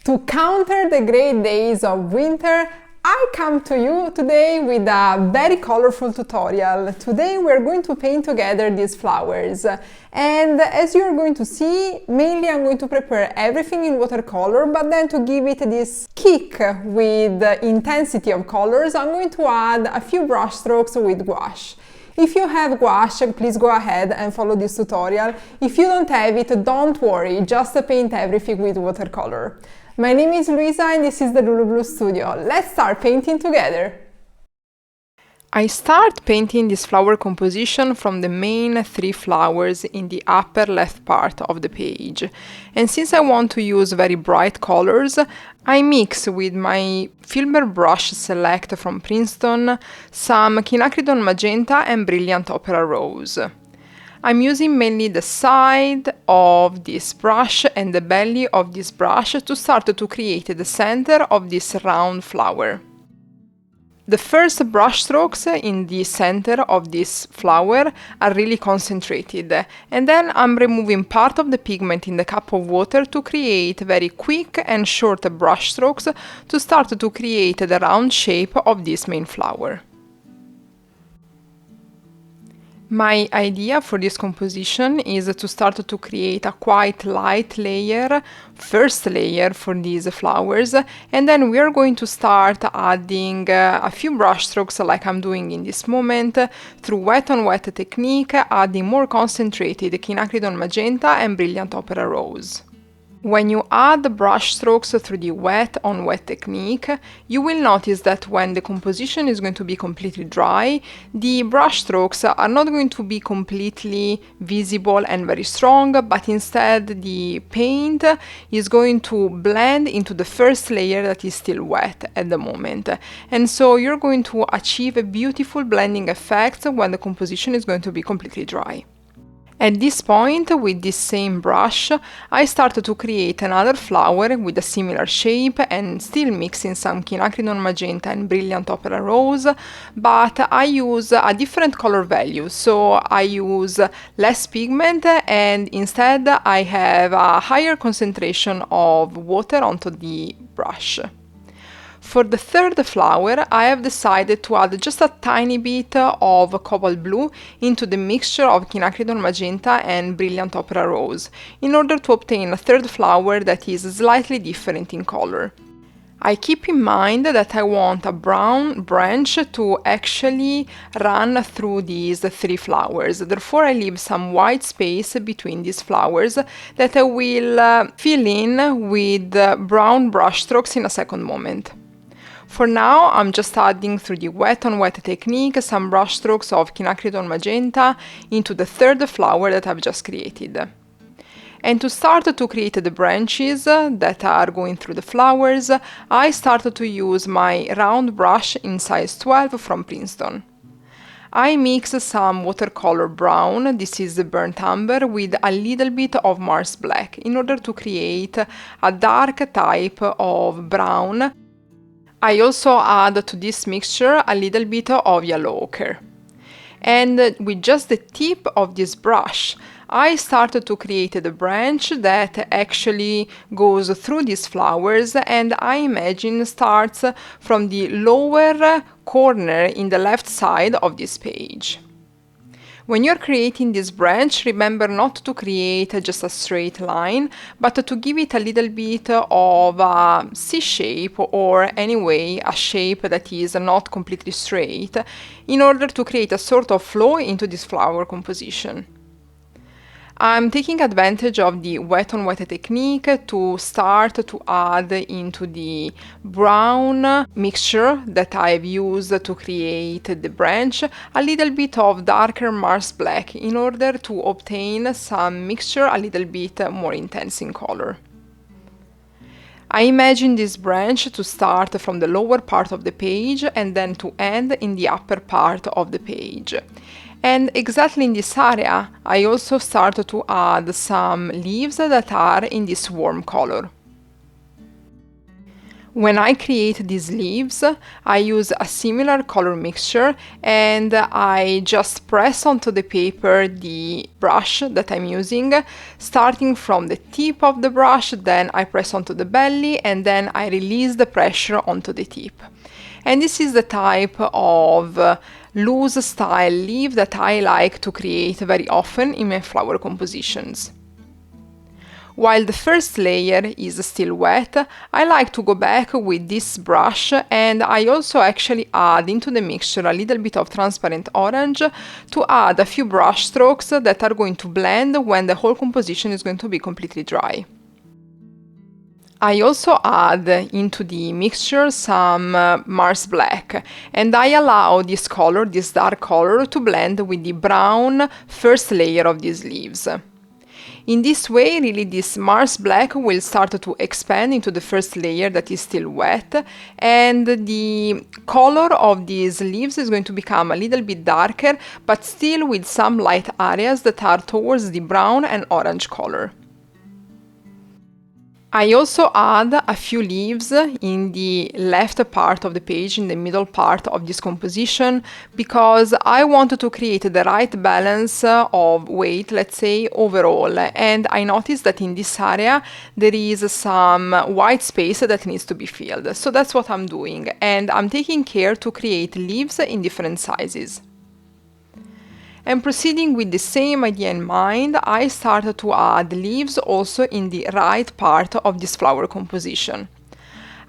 To counter the gray days of winter, I come to you today with a very colorful tutorial. Today we're going to paint together these flowers. And as you're going to see, mainly I'm going to prepare everything in watercolor, but then to give it this kick with intensity of colors, I'm going to add a few brush strokes with gouache. If you have gouache, please go ahead and follow this tutorial. If you don't have it, don't worry, just paint everything with watercolor. My name is Luisa and this is the Lulu Blue Studio. Let's start painting together! I start painting this flower composition from the main three flowers in the upper left part of the page. And since I want to use very bright colors, I mix with my Filbert brush Select from Princeton some Quinacridone Magenta and Brilliant Opera Rose. I'm using mainly the side of this brush and the belly of this brush to start to create the center of this round flower. The first brush strokes in the center of this flower are really concentrated, and then I'm removing part of the pigment in the cup of water to create very quick and short brush strokes to start to create the round shape of this main flower. My idea for this composition is to start to create a quite light layer, first layer for these flowers, and then we are going to start adding a few brush strokes like I'm doing in this moment through wet on wet technique, adding more concentrated Quinacridone Magenta and Brilliant Opera Rose. When you add the brush strokes through the wet on wet technique, you will notice that when the composition is going to be completely dry, the brush strokes are not going to be completely visible and very strong, but instead the paint is going to blend into the first layer that is still wet at the moment. And so you're going to achieve a beautiful blending effect when the composition is going to be completely dry. At this point, with this same brush, I started to create another flower with a similar shape and still mixing some Quinacridone Magenta and Brilliant Opera Rose, but I use a different color value, so I use less pigment and instead I have a higher concentration of water onto the brush. For the third flower, I have decided to add just a tiny bit of Cobalt Blue into the mixture of Quinacridone Magenta and Brilliant Opera Rose, in order to obtain a third flower that is slightly different in color. I keep in mind that I want a brown branch to actually run through these three flowers, therefore I leave some white space between these flowers that I will fill in with brown brush strokes in a second moment. For now, I'm just adding through the wet on wet technique some brush strokes of Quinacridone Magenta into the third flower that I've just created. And to start to create the branches that are going through the flowers, I started to use my round brush in size 12 from Princeton. I mix some watercolor brown, this is the burnt umber, with a little bit of Mars Black in order to create a dark type of brown. I also add to this mixture a little bit of yellow ochre. And with just the tip of this brush, I started to create the branch that actually goes through these flowers, and I imagine starts from the lower corner in the left side of this page. When you're creating this branch, remember not to create just a straight line, but to give it a little bit of a C shape, or anyway a shape that is not completely straight, in order to create a sort of flow into this flower composition. I'm taking advantage of the wet on wet technique to start to add into the brown mixture that I've used to create the branch a little bit of darker Mars Black in order to obtain some mixture a little bit more intense in color. I imagine this branch to start from the lower part of the page and then to end in the upper part of the page. And exactly in this area, I also started to add some leaves that are in this warm color. When I create these leaves, I use a similar color mixture and I just press onto the paper the brush that I'm using, starting from the tip of the brush, then I press onto the belly and then I release the pressure onto the tip. And this is the type of loose style leaf that I like to create very often in my flower compositions. While the first layer is still wet, I like to go back with this brush and I also actually add into the mixture a little bit of transparent orange to add a few brush strokes that are going to blend when the whole composition is going to be completely dry. I also add into the mixture some Mars Black and I allow this color, this dark color, to blend with the brown first layer of these leaves. In this way, really, this Mars Black will start to expand into the first layer that is still wet, and the color of these leaves is going to become a little bit darker, but still with some light areas that are towards the brown and orange color. I also add a few leaves in the left part of the page, in the middle part of this composition, because I wanted to create the right balance of weight, let's say, overall. And I noticed that in this area there is some white space that needs to be filled. So that's what I'm doing, and I'm taking care to create leaves in different sizes. And proceeding with the same idea in mind, I started to add leaves also in the right part of this flower composition.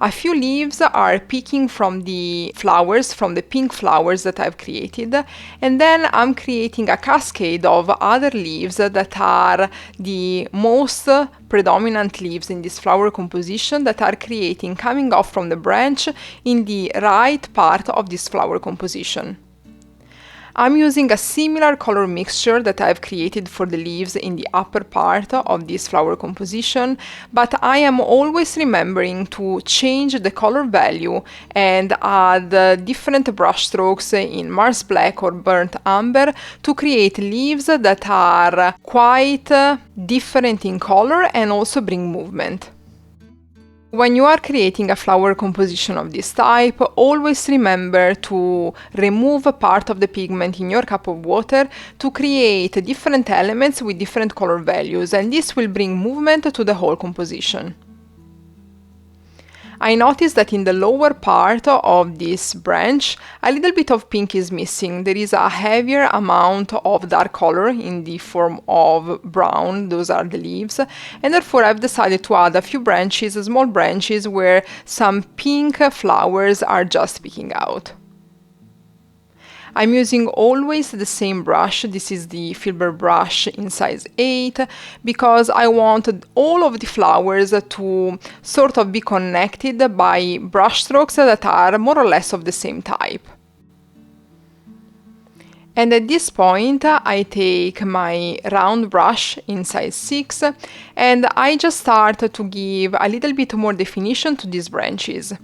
A few leaves are peeking from the flowers, from the pink flowers that I've created, and then I'm creating a cascade of other leaves that are the most predominant leaves in this flower composition that are creating, coming off from the branch in the right part of this flower composition. I'm using a similar color mixture that I've created for the leaves in the upper part of this flower composition, but I am always remembering to change the color value and add different brush strokes in Mars Black or Burnt Umber to create leaves that are quite different in color and also bring movement. When you are creating a flower composition of this type, always remember to remove a part of the pigment in your cup of water to create different elements with different color values, and this will bring movement to the whole composition. I noticed that in the lower part of this branch, a little bit of pink is missing. There is a heavier amount of dark color in the form of brown, those are the leaves, and therefore I've decided to add a few branches, small branches, where some pink flowers are just peeking out. I'm using always the same brush. This is the Filbert brush in size 8 because I wanted all of the flowers to sort of be connected by brush strokes that are more or less of the same type. And at this point I take my round brush in size 6 and I just start to give a little bit more definition to these branches.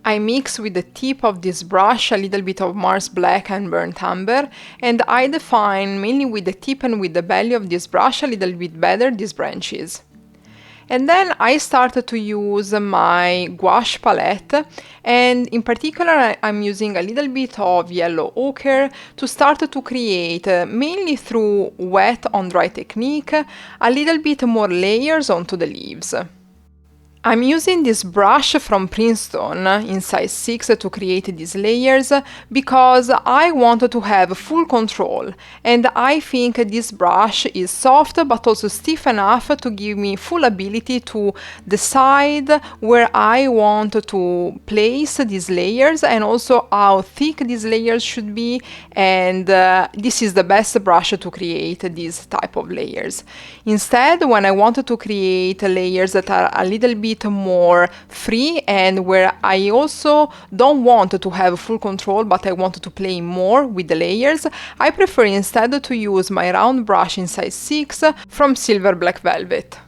I mix with the tip of this brush a little bit of Mars Black and Burnt Umber, and I define mainly with the tip and with the belly of this brush a little bit better these branches. And then I started to use my gouache palette, and in particular I'm using a little bit of yellow ochre to start to create, mainly through wet on dry technique, a little bit more layers onto the leaves. I'm using this brush from Princeton in size 6 to create these layers because I wanted to have full control, and I think this brush is soft but also stiff enough to give me full ability to decide where I want to place these layers and also how thick these layers should be, and this is the best brush to create these type of layers. Instead, when I wanted to create layers that are a little bit more free and where I also don't want to have full control but I want to play more with the layers, I prefer instead to use my round brush in size 6 from Silver Black Velvet.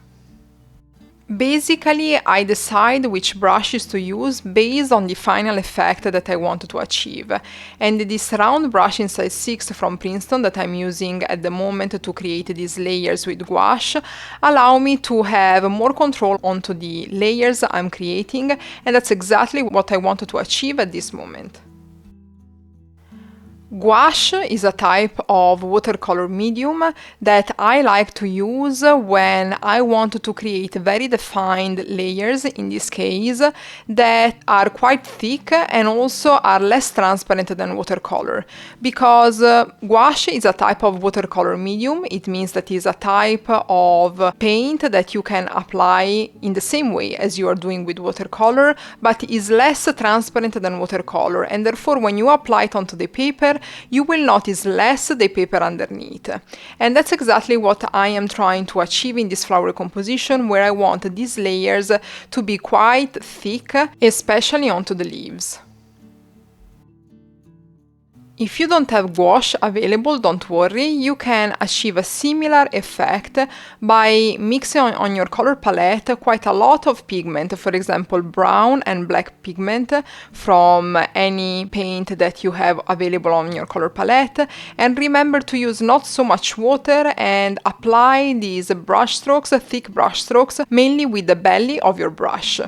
Basically, I decide which brushes to use based on the final effect that I want to achieve. And this round brush in size 6 from Princeton that I'm using at the moment to create these layers with gouache allow me to have more control onto the layers I'm creating, and that's exactly what I wanted to achieve at this moment. Gouache is a type of watercolor medium that I like to use when I want to create very defined layers, in this case, that are quite thick and also are less transparent than watercolor. Because gouache is a type of watercolor medium, it means that it is a type of paint that you can apply in the same way as you are doing with watercolor, but is less transparent than watercolor, and therefore when you apply it onto the paper, you will notice less the paper underneath. And that's exactly what I am trying to achieve in this flower composition, where I want these layers to be quite thick, especially onto the leaves. If you don't have gouache available, don't worry, you can achieve a similar effect by mixing on your color palette quite a lot of pigment, for example brown and black pigment from any paint that you have available on your color palette, and remember to use not so much water and apply these brush strokes, thick brush strokes, mainly with the belly of your brush.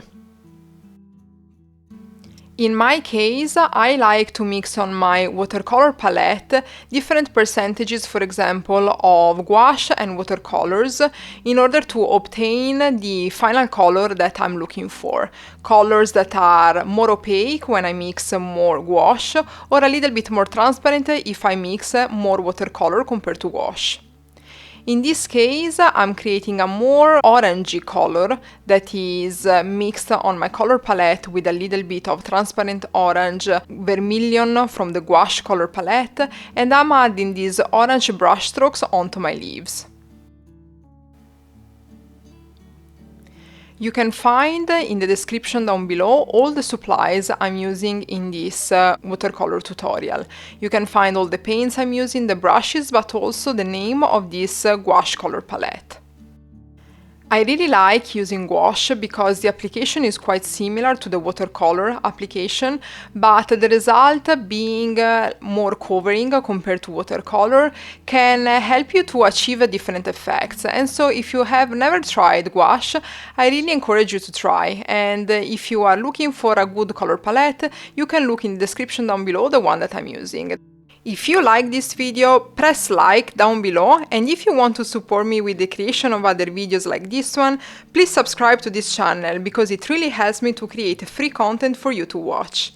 In my case, I like to mix on my watercolor palette different percentages, for example, of gouache and watercolors in order to obtain the final color that I'm looking for. Colors that are more opaque when I mix more gouache, or a little bit more transparent if I mix more watercolor compared to gouache. In this case, I'm creating a more orangey color that is mixed on my color palette with a little bit of transparent orange vermilion from the gouache color palette, and I'm adding these orange brush strokes onto my leaves. You can find in the description down below all the supplies I'm using in this watercolor tutorial. You can find all the paints I'm using, the brushes, but also the name of this gouache color palette. I really like using gouache because the application is quite similar to the watercolor application, but the result being more covering compared to watercolor can help you to achieve different effects. And so if you have never tried gouache, I really encourage you to try. And if you are looking for a good color palette, you can look in the description down below the one that I'm using. If you like this video, press like down below, and if you want to support me with the creation of other videos like this one, please subscribe to this channel because it really helps me to create free content for you to watch.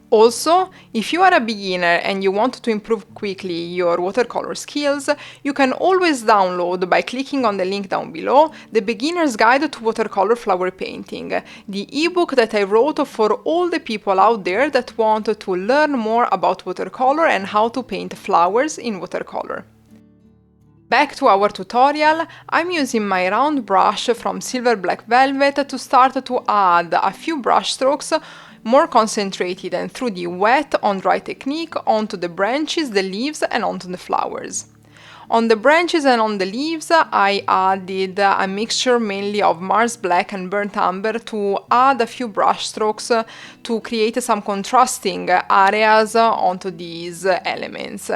Also, if you are a beginner and you want to improve quickly your watercolor skills, you can always download, by clicking on the link down below, the Beginner's Guide to Watercolor Flower Painting, the ebook that I wrote for all the people out there that want to learn more about watercolor and how to paint flowers in watercolor. Back to our tutorial, I'm using my round brush from Silver Black Velvet to start to add a few brush strokes more concentrated and through the wet on dry technique onto the branches, the leaves and onto the flowers. On the branches and on the leaves, I added a mixture mainly of Mars Black and Burnt Umber to add a few brush strokes to create some contrasting areas onto these elements.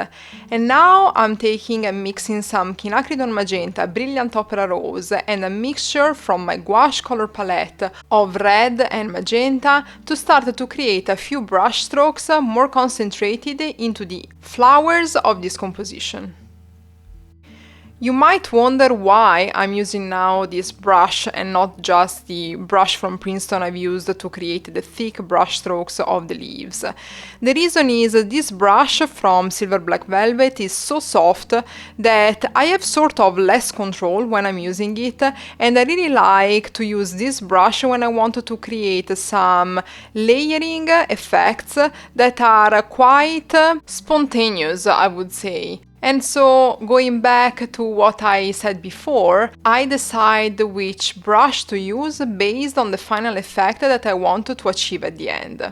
And now I'm taking and mixing some Quinacridone Magenta, Brilliant Opera Rose and a mixture from my gouache color palette of red and magenta to start to create a few brush strokes more concentrated into the flowers of this composition. You might wonder why I'm using now this brush and not just the brush from Princeton I've used to create the thick brush strokes of the leaves. The reason is this brush from Silver Black Velvet is so soft that I have sort of less control when I'm using it, and I really like to use this brush when I want to create some layering effects that are quite spontaneous, I would say. And so, going back to what I said before, I decide which brush to use based on the final effect that I want to achieve at the end.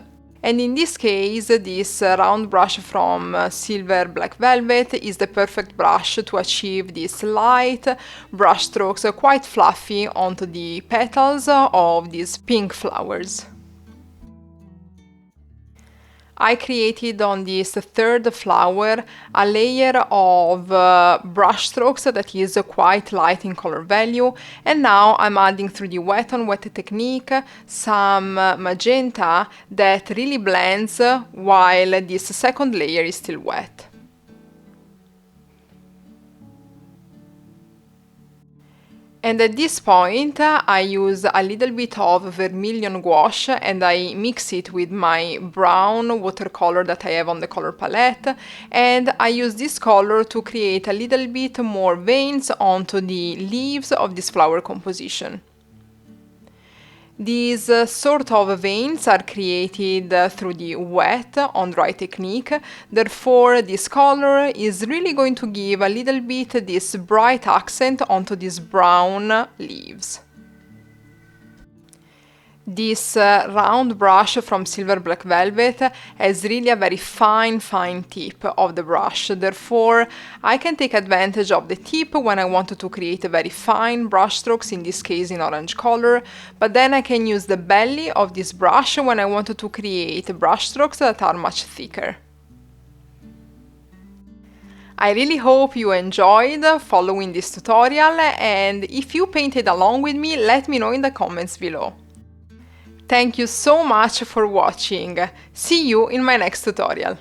And in this case, this round brush from Silver Black Velvet is the perfect brush to achieve these light brush strokes, quite fluffy onto the petals of these pink flowers. I created on this third flower a layer of brush strokes that is quite light in color value, and now I'm adding through the wet on wet technique some magenta that really blends while this second layer is still wet. And at this point I use a little bit of vermilion gouache and I mix it with my brown watercolor that I have on the color palette, and I use this color to create a little bit more veins onto the leaves of this flower composition. These sort of veins are created through the wet on dry technique, therefore this color is really going to give a little bit this bright accent onto these brown leaves. This round brush from Silver Black Velvet has really a very fine tip of the brush, therefore I can take advantage of the tip when I want to create a very fine brush strokes, in this case in orange color, but then I can use the belly of this brush when I want to create brush strokes that are much thicker. I really hope you enjoyed following this tutorial, and if you painted along with me, let me know in the comments below. Thank you so much for watching. See you in my next tutorial.